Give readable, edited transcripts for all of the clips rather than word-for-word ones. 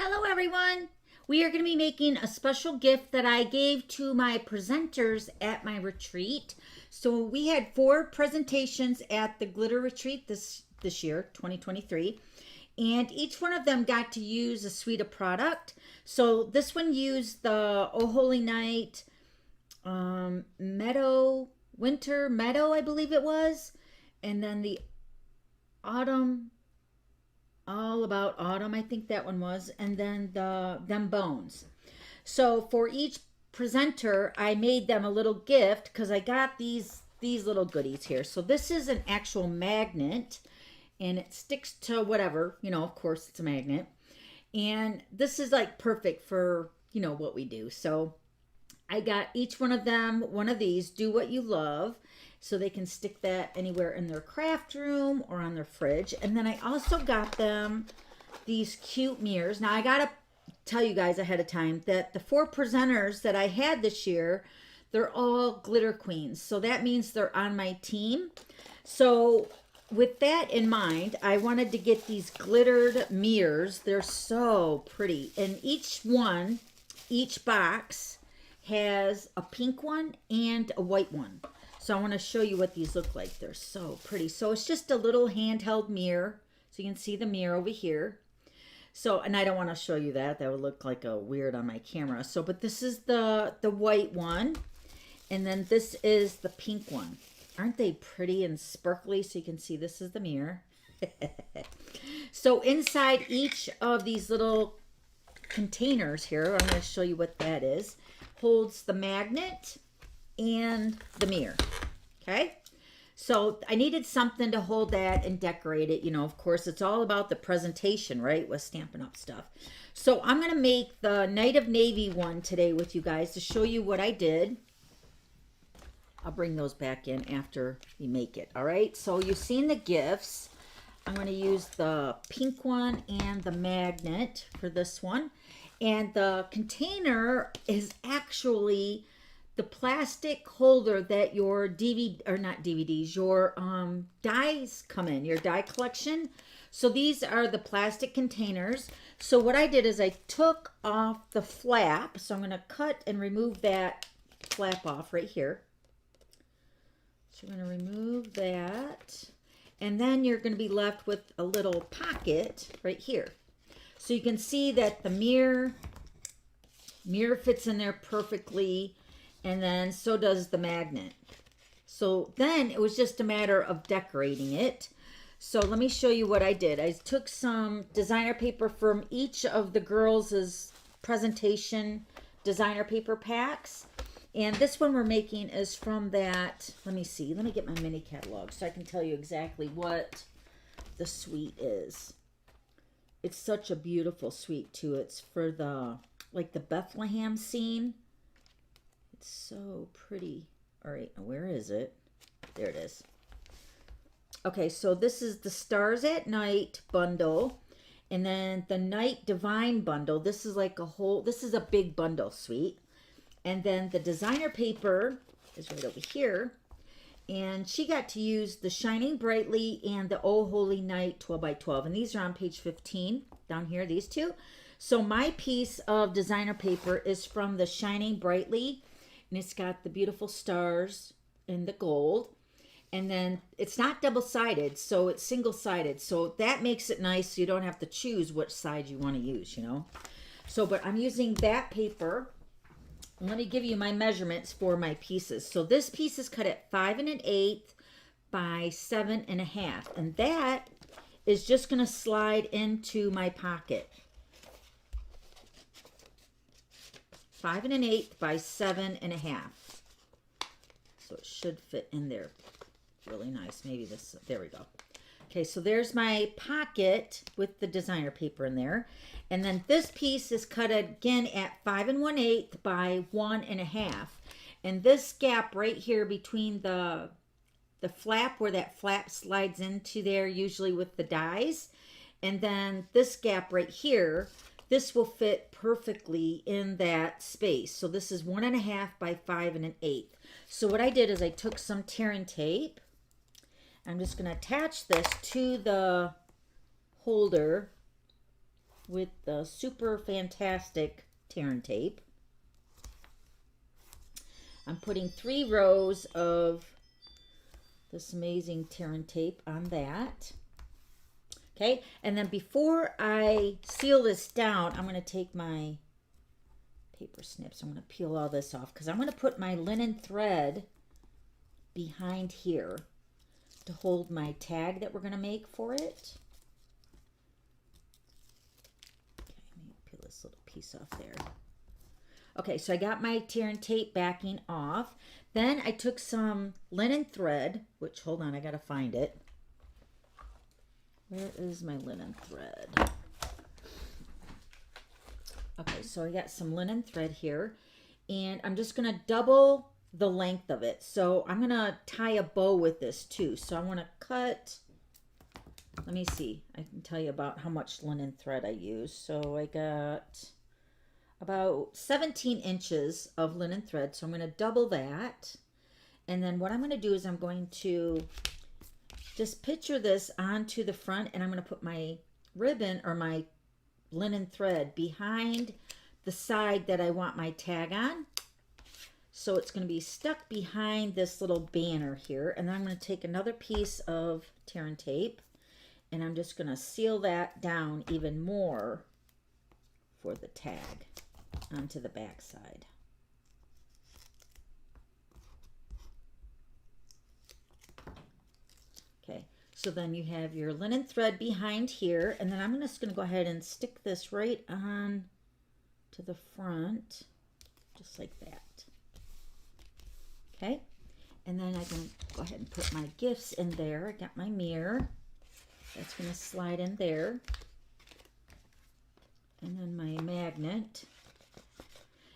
Hello everyone! We are going to be making a special gift that I gave to my presenters at my retreat. So we had 4 presentations at the glitter retreat this year, 2023. And each one of them got to use a suite of product. So this one used the Oh Holy Night Winter Meadow, I believe it was. And then the Autumn All About Autumn, I think that one was, and then them bones. So for each presenter, I made them a little gift because I got these little goodies here. So this is an actual magnet, and it sticks to whatever, of course it's a magnet. And this is like perfect for, what we do. So I got each one of them one of these, Do What You Love, so they can stick that anywhere in their craft room or on their fridge. And then I also got them these cute mirrors. Now I gotta tell you guys ahead of time that the 4 presenters that I had this year, they're all glitter queens. So that means they're on my team. So with that in mind, I wanted to get these glittered mirrors. They're so pretty. And each box has a pink one and a white one. So I want to show you what these look like. They're so pretty. So it's just a little handheld mirror. So you can see the mirror over here. So, and I don't want to show you that. That would look like a weird on my camera. So, but this is the white one. And then this is the pink one. Aren't they pretty and sparkly? So you can see this is the mirror. So inside each of these little containers here, I'm going to show you what that is, holds the magnet and the mirror. Okay, so I needed something to hold that and decorate it. Of course, it's all about the presentation, right, with Stampin' Up stuff. So I'm going to make the Night of Navy one today with you guys to show you what I did. I'll bring those back in after we make it. All right, so you've seen the gifts. I'm going to use the pink one and the magnet for this one. And the container is actually the plastic holder that your your dies come in, your die collection. So these are the plastic containers. So what I did is I took off the flap. So I'm going to cut and remove that flap off right here. So we're going to remove that. And then you're going to be left with a little pocket right here. So you can see that the mirror fits in there perfectly. And then so does the magnet. So then it was just a matter of decorating it. So let me show you what I did. I took some designer paper from each of the girls' presentation designer paper packs. And this one we're making is from that, let me see, let me get my mini catalog so I can tell you exactly what the suite is. It's such a beautiful suite too. It's for the Bethlehem scene. It's so pretty. All right, now where is it? There it is. Okay, so this is the Stars at Night bundle. And then the Night Divine bundle. This is like this is a big bundle suite. And then the designer paper is right over here. And she got to use the Shining Brightly and the Oh Holy Night 12 by 12. And these are on page 15 down here, these two. So my piece of designer paper is from the Shining Brightly. And it's got the beautiful stars and the gold. And then it's not double-sided, so it's single-sided. So that makes it nice so you don't have to choose which side you want to use, So, but I'm using that paper. Let me give you my measurements for my pieces. So this piece is cut at 5 1/8 by 7 1/2. And that is just going to slide into my pocket. 5 1/8 by 7 1/2. So it should fit in there really nice. Maybe this, there we go. Okay, so there's my pocket with the designer paper in there. And then this piece is cut again at 5 1/8 by 1 1/2. And this gap right here between the flap, where that flap slides into there, usually with the dies, and then this gap right here, this will fit perfectly in that space. So this is 1 1/2 by 5 1/8. So what I did is I took some tearing tape. I'm just going to attach this to the holder with the super fantastic tear and tape. I'm putting 3 rows of this amazing tear and tape on that. Okay, and then before I seal this down, I'm going to take my paper snips. I'm going to peel all this off because I'm going to put my linen thread behind here to hold my tag that we're going to make for it. Okay, let me peel this little piece off there. Okay, so I got my tear and tape backing off. Then I took some linen thread, which, hold on, I got to find it. Where is my linen thread? Okay, so I got some linen thread here, and I'm just going to double the length of it. So I'm going to tie a bow with this too. So I want to cut, let me see, I can tell you about how much linen thread I use. So I got about 17 inches of linen thread. So I'm going to double that. And then what I'm going to do is I'm going to just picture this onto the front, and I'm going to put my ribbon or my linen thread behind the side that I want my tag on. So it's going to be stuck behind this little banner here. And then I'm going to take another piece of tear and tape, and I'm just going to seal that down even more for the tag onto the back side. Okay, so then you have your linen thread behind here, and then I'm just going to go ahead and stick this right on to the front, just like that. Okay, and then I can go ahead and put my gifts in there. I got my mirror. That's going to slide in there. And then my magnet.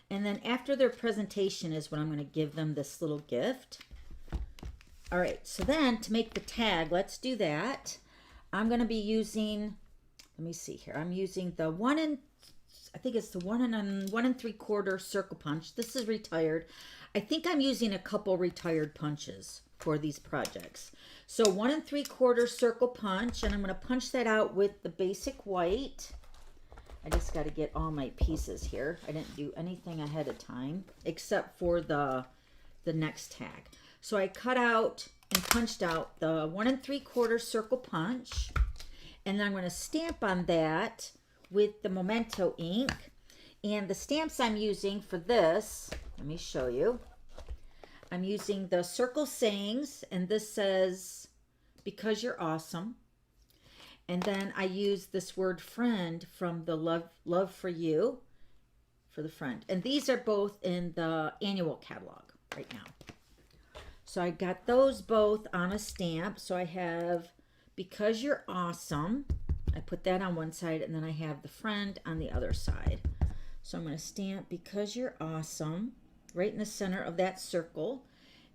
And then after their presentation is when I'm going to give them this little gift. All right, so then to make the tag, let's do that. I'm going to be using, let me see here. I'm using the I think it's the 1 3/4 circle punch. This is retired. I think I'm using a couple retired punches for these projects. So 1 3/4 circle punch, and I'm going to punch that out with the basic white. I just got to get all my pieces here. I didn't do anything ahead of time except for the next tag. So I cut out and punched out the 1 3/4 circle punch, and then I'm going to stamp on that with the Memento ink. And the stamps I'm using for this, let me show you. I'm using the Circle Sayings, and this says, "Because you're awesome." And then I use this word friend from the Love for You for the friend. And these are both in the annual catalog right now. So I got those both on a stamp. So I have "Because you're awesome." I put that on one side, and then I have the friend on the other side. So I'm going to stamp "Because you're awesome" right in the center of that circle.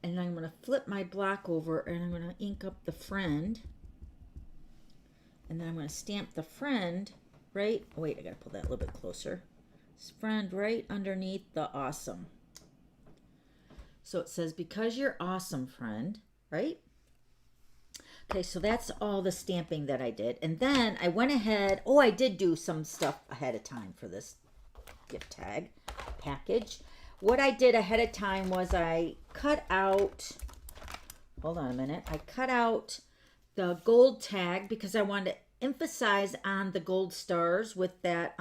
And then I'm going to flip my block over, and I'm going to ink up the friend. And then I'm going to stamp the friend right, oh wait, I got to pull that a little bit closer. This friend right underneath the awesome. So it says, "Because you're awesome, friend," right? Okay, so that's all the stamping that I did. And then I went ahead, I did do some stuff ahead of time for this gift tag package. What I did ahead of time was I cut out, hold on a minute, I cut out the gold tag because I wanted to emphasize on the gold stars with that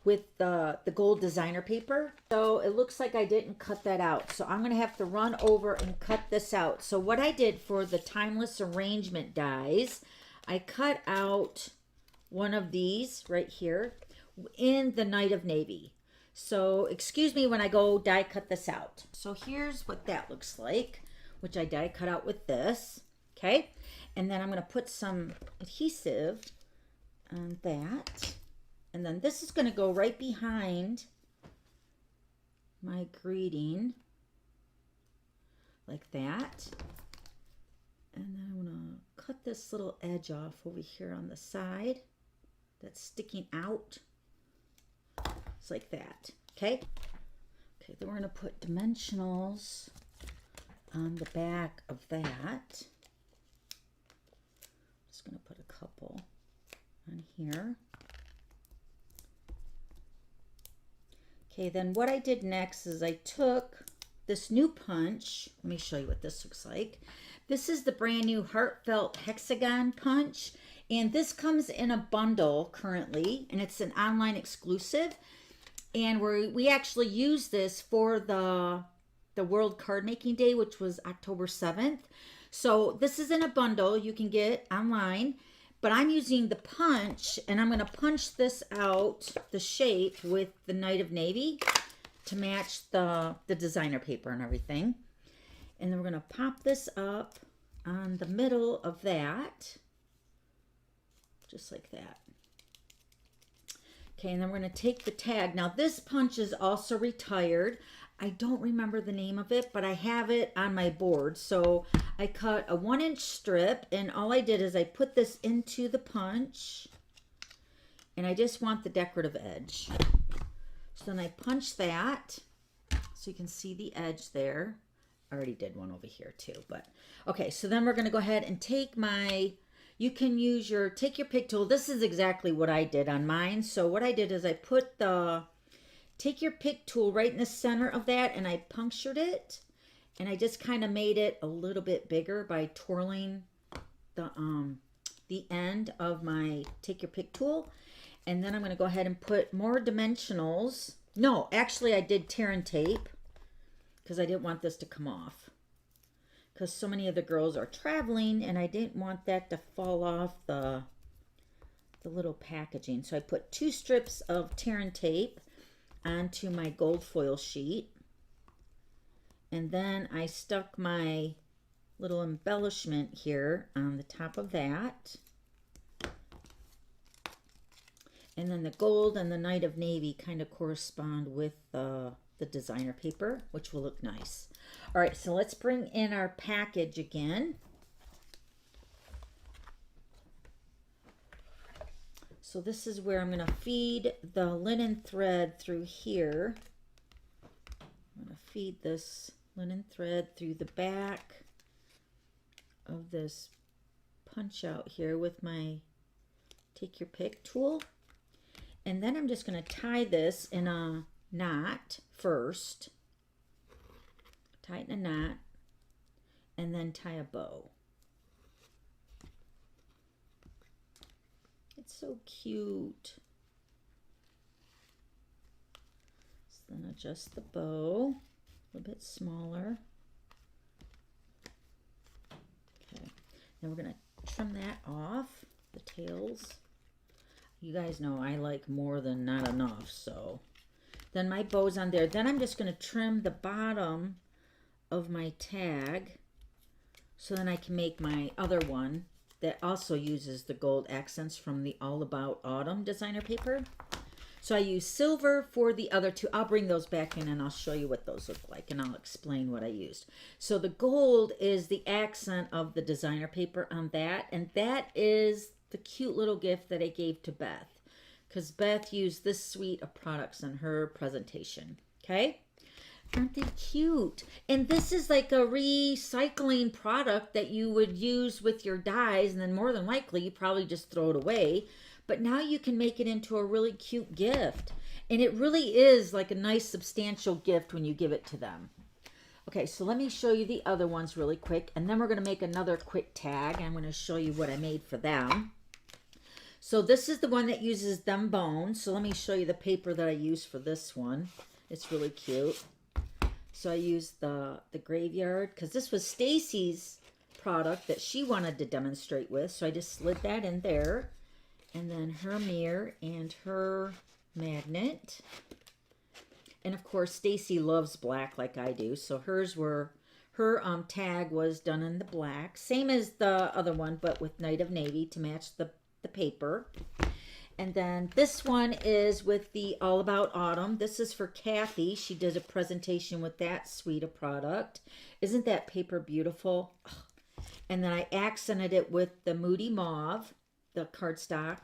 with the gold designer paper. So it looks like I didn't cut that out. So I'm going to have to run over and cut this out. So what I did for the timeless arrangement dies, I cut out one of these right here in the Night of Navy. So excuse me when I go die cut this out. So here's what that looks like, which I die cut out with this. Okay, and then I'm going to put some adhesive on that, and then this is going to go right behind my greeting like that. And then I'm going to cut this little edge off over here on the side that's sticking out. It's like that. Okay, then we're going to put dimensionals on the back of that. Just going to put a couple on here. Okay, then what I did next is I took this new punch. Let me show you what this looks like. This is the brand new Heartfelt Hexagon punch. And this comes in a bundle currently, and it's an online exclusive. And we actually use this for the World Card Making Day, which was October 7th. So this is in a bundle you can get online. But I'm using the punch, and I'm going to punch this out, the shape, with the Night of Navy to match the designer paper and everything. And then we're going to pop this up on the middle of that, just like that. Okay, and then we're going to take the tag. Now, this punch is also retired. I don't remember the name of it, but I have it on my board. So I cut a 1-inch strip, and all I did is I put this into the punch, and I just want the decorative edge. So then I punch that so you can see the edge there. I already did one over here too, but okay. So then we're going to go ahead and take you can use take your pick tool. This is exactly what I did on mine. So what I did is I put take your pick tool right in the center of that, and I punctured it, and I just kind of made it a little bit bigger by twirling the end of my take your pick tool. And then I'm going to go ahead and put more dimensionals. No, actually I did tear and tape because I didn't want this to come off, because so many of the girls are traveling, and I didn't want that to fall off the little packaging. So I put 2 strips of tear and tape onto my gold foil sheet, and then I stuck my little embellishment here on the top of that, and then the gold and the Night of Navy kind of correspond with the designer paper, which will look nice. All right, so let's bring in our package again. So this is where I'm going to feed the linen thread through here. I'm going to feed this linen thread through the back of this punch out here with my take your pick tool. And then I'm just going to tie this in a knot first. Tighten a knot, and then tie a bow. It's so cute. So then adjust the bow a little bit smaller. Okay, then we're going to trim that off, the tails. You guys know I like more than not enough, so then my bow's on there. Then I'm just going to trim the bottom of my tag, so then I can make my other one that also uses the gold accents from the All About Autumn designer paper. So I use silver for the other two. I'll bring those back in and I'll show you what those look like, and I'll explain what I used. So the gold is the accent of the designer paper on that, and that is the cute little gift that I gave to Beth, because Beth used this suite of products in her presentation. Okay? Aren't they cute? And this is like a recycling product that you would use with your dies, and then more than likely you probably just throw it away. But now you can make it into a really cute gift. And it really is like a nice substantial gift when you give it to them. Okay, so let me show you the other ones really quick, and then we're going to make another quick tag. I'm going to show you what I made for them. So this is the one that uses them bones. So let me show you the paper that I used for this one. It's really cute. So I used the graveyard, because this was Stacy's product that she wanted to demonstrate with. So I just slid that in there. And then her mirror and her magnet. And of course, Stacy loves black like I do. So her tag was done in the black. Same as the other one, but with Night of Navy to match the paper. And then this one is with the All About Autumn. This is for Kathy. She did a presentation with that suite of product. Isn't that paper beautiful? And then I accented it with the Moody Mauve, the cardstock.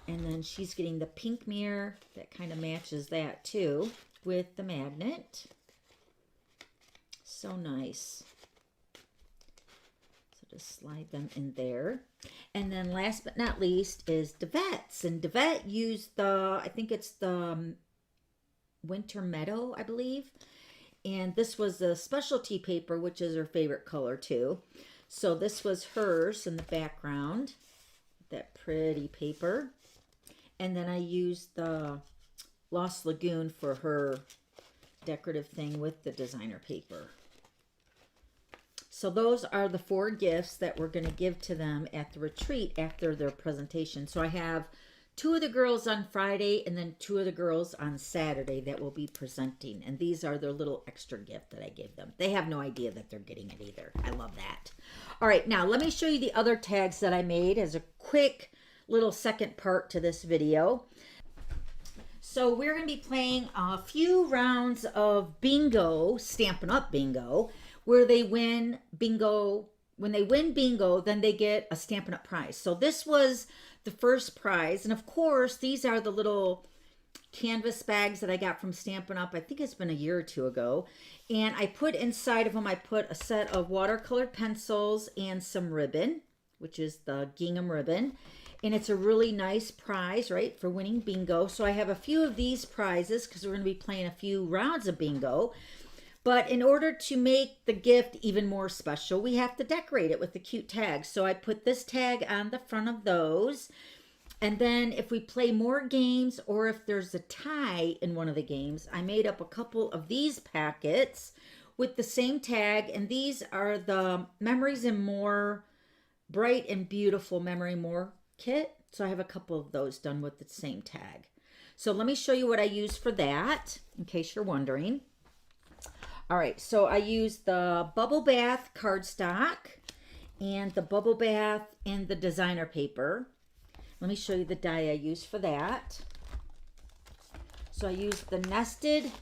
And then she's getting the pink mirror that kind of matches that too with the magnet. So nice. So just slide them in there. And then last but not least is Devette's. And Devette used I think it's the Winter Meadow, I believe. And this was a specialty paper, which is her favorite color too. So this was hers in the background, that pretty paper. And then I used the Lost Lagoon for her decorative thing with the designer paper. So those are the 4 gifts that we're going to give to them at the retreat after their presentation. So I have 2 of the girls on Friday and then 2 of the girls on Saturday that will be presenting. And these are their little extra gift that I gave them. They have no idea that they're getting it either. I love that. All right, now let me show you the other tags that I made as a quick little second part to this video. So we're going to be playing a few rounds of bingo, Stampin' Up bingo, where they win bingo. When they win bingo, then they get a Stampin' Up prize. So this was the first prize. And of course, these are the little canvas bags that I got from Stampin' Up. I think it's been a year or 2 ago. And I put inside of them, I put a set of watercolored pencils and some ribbon, which is the gingham ribbon. And it's a really nice prize, right, for winning bingo. So I have a few of these prizes because we're going to be playing a few rounds of bingo. But in order to make the gift even more special, we have to decorate it with the cute tags. So I put this tag on the front of those. And then if we play more games or if there's a tie in one of the games, I made up a couple of these packets with the same tag. And these are the Memories and More Bright and Beautiful Memory More kit. So I have a couple of those done with the same tag. So let me show you what I used for that, in case you're wondering. All right, so I used the Bubble Bath cardstock and the Bubble Bath and the designer paper. Let me show you the die I used for that. So I used the nested,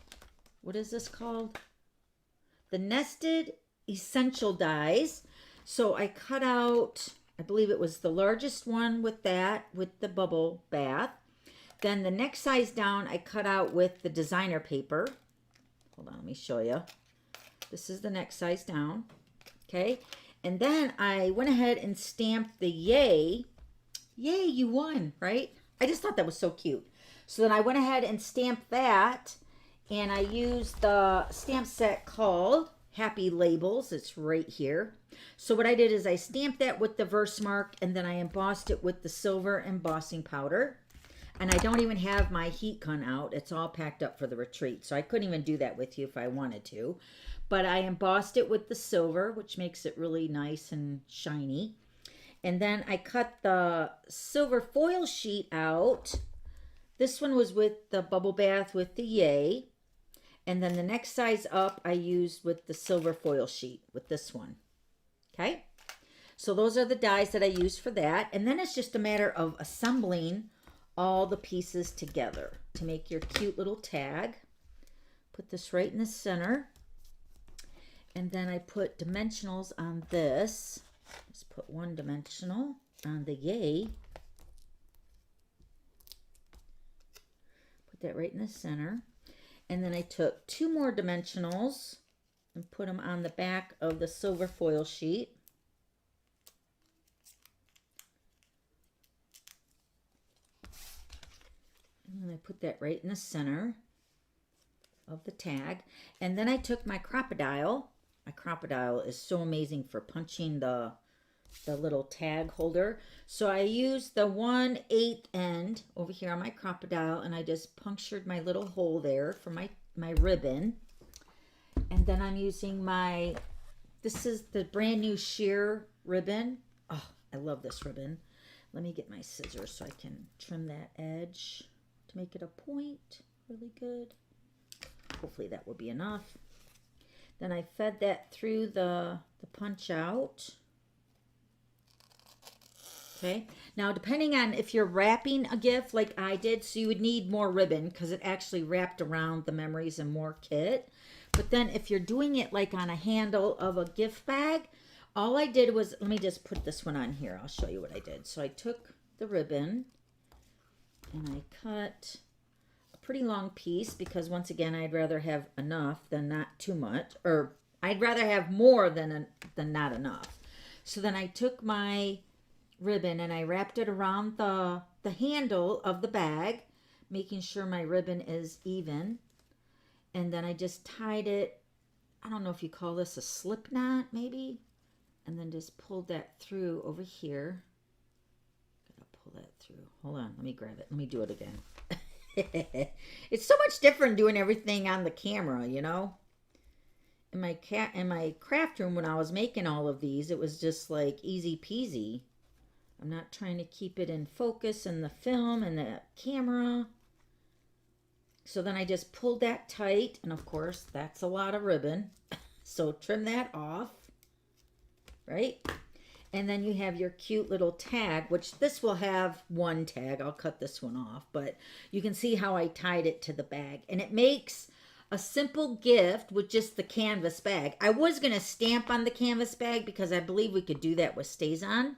what is this called? The nested essential dies. So I cut out, I believe it was the largest one with that, with the bubble bath. Then the next size down, I cut out with the designer paper. Hold on, let me show you. This is the next size down. Okay. And then I went ahead and stamped the yay. Yay, you won, right? I just thought that was so cute. So then I went ahead and stamped that. And I used the stamp set called Happy Labels. It's right here. So what I did is I stamped that with the Versamark and then I embossed it with the silver embossing powder. And I don't even have my heat gun out. It's all packed up for the retreat. So I couldn't even do that with you if I wanted to. But I embossed it with the silver, which makes it really nice and shiny. And then I cut the silver foil sheet out. This one was with the bubble bath with the yay. And then the next size up I used with the silver foil sheet with this one. Okay. So those are the dies that I used for that. And then it's just a matter of assembling all the pieces together to make your cute little tag. Put this right in the center. And then I put dimensionals on this. Let's put 1 dimensional on the yay. Put that right in the center. And then I took 2 more dimensionals and put them on the back of the silver foil sheet. And then I put that right in the center of the tag. And then I took my crocodile. My crocodile is so amazing for punching the little tag holder. So I used the 1/8 end over here on my crocodile and I just punctured my little hole there for my ribbon. And then I'm using this is the brand new sheer ribbon. Oh, I love this ribbon. Let me get my scissors so I can trim that edge to make it a point really good. Hopefully that will be enough. Then I fed that through the punch out. Okay. Now, depending on if you're wrapping a gift like I did, so you would need more ribbon because it actually wrapped around the Memories and More kit. But then if you're doing it like on a handle of a gift bag, all I did was, let me just put this one on here. I'll show you what I did. So I took the ribbon and I cut a pretty long piece because once again, I'd rather have enough than not too much, or I'd rather have more than not enough. So then I took my ribbon and I wrapped it around the handle of the bag, making sure my ribbon is even And then I just tied it. I don't know if you call this a slip knot, maybe. And then just pulled that through over here. Gotta pull that through. Hold on, let me grab it. Let me do it again. It's so much different doing everything on the camera, you know. In my craft room when I was making all of these, it was just like easy peasy. I'm not trying to keep it in focus in the film and the camera. So then I just pulled that tight, and of course that's a lot of ribbon. So trim that off, right? And then you have your cute little tag, which this will have one tag. I'll cut this one off, but you can see how I tied it to the bag. And it makes a simple gift with just the canvas bag. I was going to stamp on the canvas bag because I believe we could do that with StazOn.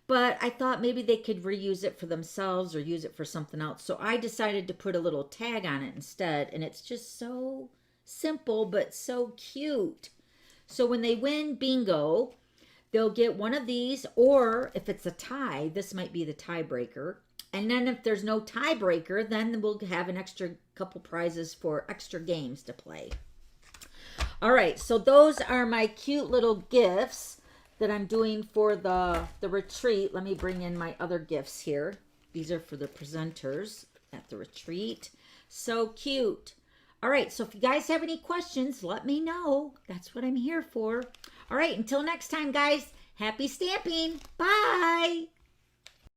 But I thought maybe they could reuse it for themselves or use it for something else. So I decided to put a little tag on it instead. And it's just so simple, but so cute. So when they win bingo, they'll get one of these, or if it's a tie, this might be the tiebreaker. And then if there's no tiebreaker, then we'll have an extra couple prizes for extra games to play. All right, so those are my cute little gifts that I'm doing for the retreat. Let me bring in my other gifts here. These are for the presenters at the retreat. So cute. All right, so if you guys have any questions, let me know. That's what I'm here for. All right, until next time, guys, happy stamping. Bye.